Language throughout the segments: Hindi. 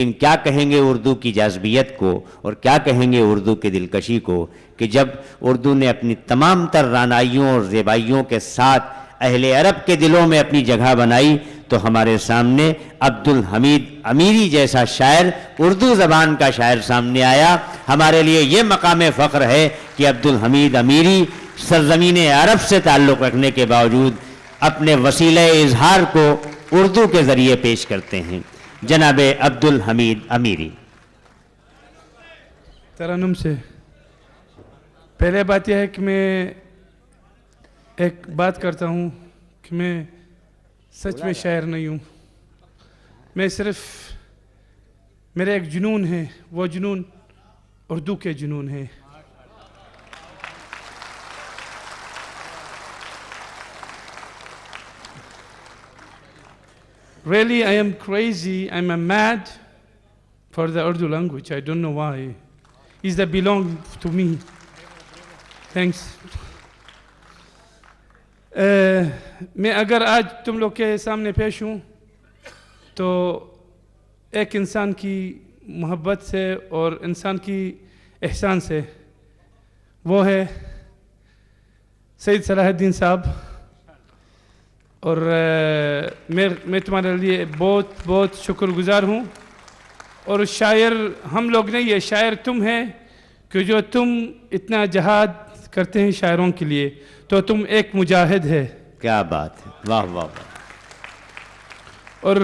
लेकिन क्या कहेंगे उर्दू की जाज़बियत को और क्या कहेंगे उर्दू की दिलकशी को कि जब उर्दू ने अपनी तमाम तर रानाइयों और ज़ेबाइयों के साथ अहले अरब के दिलों में अपनी जगह बनाई, तो हमारे सामने अब्दुल हमीद अमीरी जैसा शायर, उर्दू ज़बान का शायर सामने आया। हमारे लिए ये मकाम फ़ख्र है कि अब्दुल हमीद अमीरी सरज़मीन अरब से ताल्लुक़ रखने के बावजूद अपने वसीले इजहार को उर्दू के ज़रिए पेश करते हैं। जनाब अब्दुल हमीद अमीरी। तरन्नुम से पहले बात यह है कि मैं एक बात करता हूँ कि मैं सच में शायर नहीं हूँ। मैं सिर्फ, मेरा एक जुनून है, वो जुनून उर्दू के जुनून है। Really, I am crazy. I'm a mad for the Urdu language. I don't know why. Is that belong to me? Thanks. मैं अगर आज तुम लोग के सामने पेश हूँ तो एक इंसान की मोहब्बत से और इंसान की एहसान से, वो है सैयद सलाहुद्दीन साहब। और मैं तुम्हारे लिए बहुत बहुत शुक्रगुजार हूँ। और शायर हम लोग नहीं है, शायर तुम है कि जो तुम इतना जहाद करते हैं शायरों के लिए, तो तुम एक मुजाहिद है। क्या बात है, वाह वाह वाह। और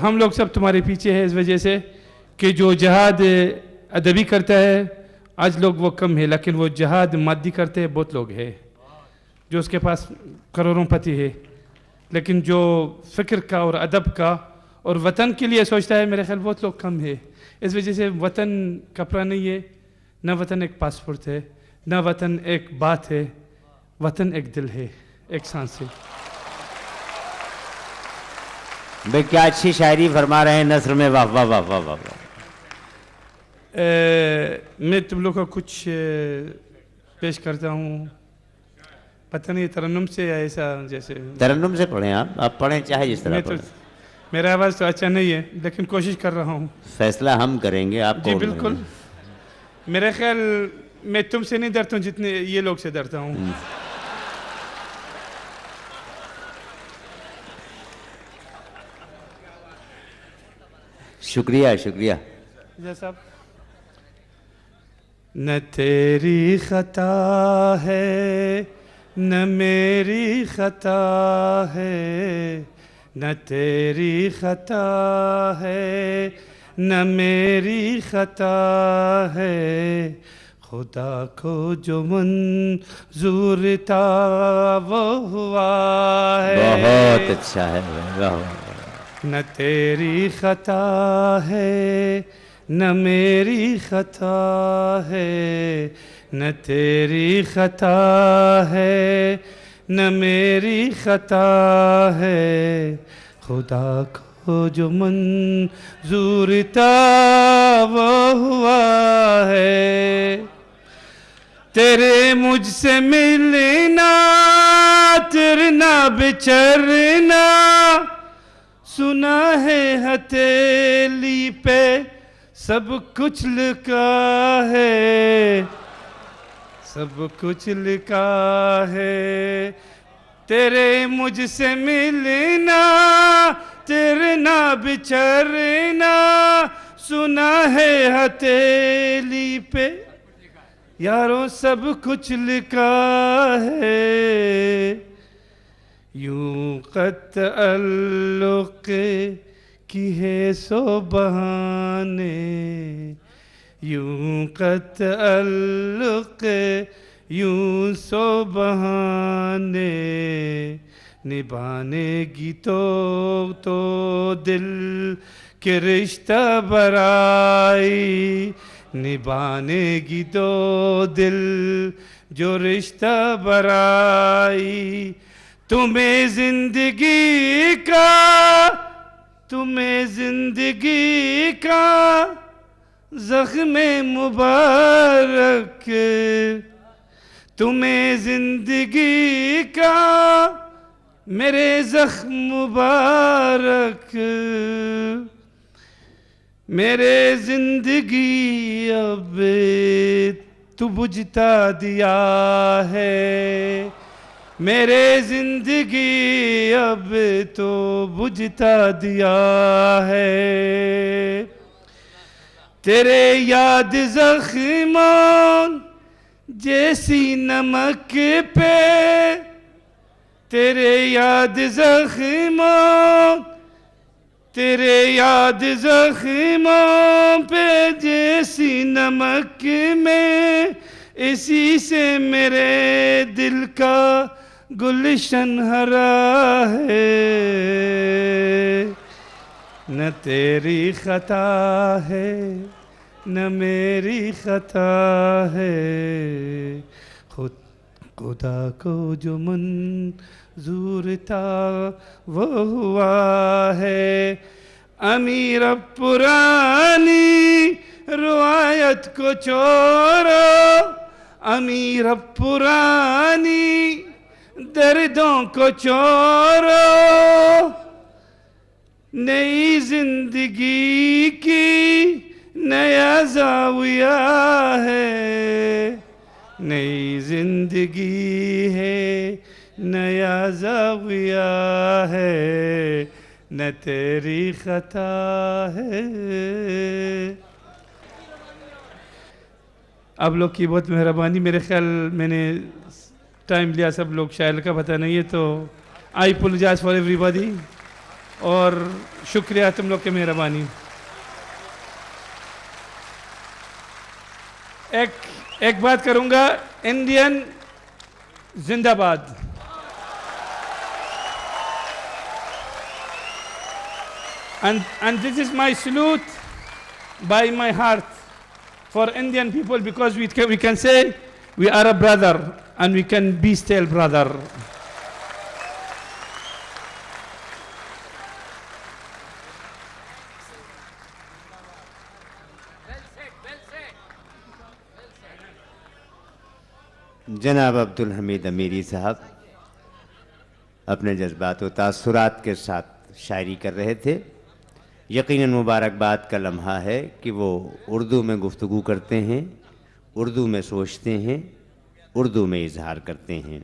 हम लोग सब तुम्हारे पीछे हैं इस वजह से कि जो जहाद अदबी करता है, आज लोग वो कम है, लेकिन वो जहाद मादी करते हैं बहुत लोग हैं। जो उसके पास करोड़ों पति है, लेकिन जो फ़िक्र का और अदब का और वतन के लिए सोचता है, मेरे ख्याल बहुत लोग कम है। इस वजह से वतन कपड़ा नहीं है, ना वतन एक पासपोर्ट है, ना वतन एक बात है, वतन एक दिल है, एक सांस है। भाई क्या अच्छी शायरी फरमा रहे हैं नस्र में, वाह वाह वाह वाह वाह वाह। मैं तुम लोग को कुछ पेश करता हूँ, पता नहीं तरन्नुम से या ऐसा जैसे। तरन्नुम से पढ़ें, आप पढ़ें चाहे जिस तरह पढ़ें। मेरा आवाज़ तो अच्छा नहीं है, लेकिन कोशिश कर रहा हूँ। फैसला हम करेंगे, आप जी बिल्कुल। मेरे ख्याल मैं तुमसे नहीं डरता हूँ जितने ये लोग से डरता हूँ। शुक्रिया शुक्रिया। साहब, न तेरी खता है न मेरी खता है, न तेरी खता है न मेरी खता है, खुदा को जो मंजूर था वो हुआ है। बहुत अच्छा है, न तेरी खता है न मेरी खता है, न तेरी खता है न मेरी खता है, खुदा को जो मंजूर था वो हुआ है। तेरे मुझसे मिलना, तेरे ना बिछड़ना, सुना है हथेली पे सब कुछ लिखा है, सब कुछ लिखा है। तेरे मुझसे मिलना, तेरे ना बिछड़ना, सुना है हथेली पे यारों सब कुछ लिखा है। यूं तअल्लुक़ की है सो बहाने, यूं तअल्लुक़ यूं सो बहाने, निभानेगी तो दिल के रिश्ता बराई, निभानेगी तो दिल जो रिश्ता बराई। तुम्हें जिंदगी का, तुम्हें जिंदगी का ज़ख्म मुबारक, तुम्हें जिंदगी का मेरे ज़ख्म मुबारक। मेरे जिंदगी अब तू बुझता दिया है, मेरे जिंदगी अब तो बुझता दिया है। तेरे याद जख्मों जैसी नमक पे, तेरे याद जख्मों, तेरे याद जख्मों पे जैसी नमक में, इसी से मेरे दिल का गुलशन हरा है। न तेरी खता है न मेरी खता है, खुदा को जो मंजूर था वो हुआ है। अमीर अब पुरानी रुआयत को छोड़ो, अमीर अब पुरानी दर्दों को छोड़ो, नई जिंदगी की नया ज़ाविया है, नई जिंदगी है नया ज़ाविया है, न तेरी खता है। आप लोग की बहुत मेहरबानी। मेरे ख्याल मैंने टाइम लिया, सब लोग शायर का पता नहीं है, तो आई अपोलोजाइज फॉर एवरीबॉडी और शुक्रिया तुम लोग की मेहरबानी। एक बात करूंगा, इंडियन जिंदाबाद। And this is my salute by my heart for Indian people, because we can say we are a brother and we can be still brother. जनाब अब्दुल हमीद अमीरी साहब अपने जज्बात व तासुरात के साथ शायरी कर रहे थे। यकीनन मुबारकबाद का लम्हा है कि वो उर्दू में गुफ्तगू करते हैं, उर्दू में सोचते हैं, उर्दू में इजहार करते हैं।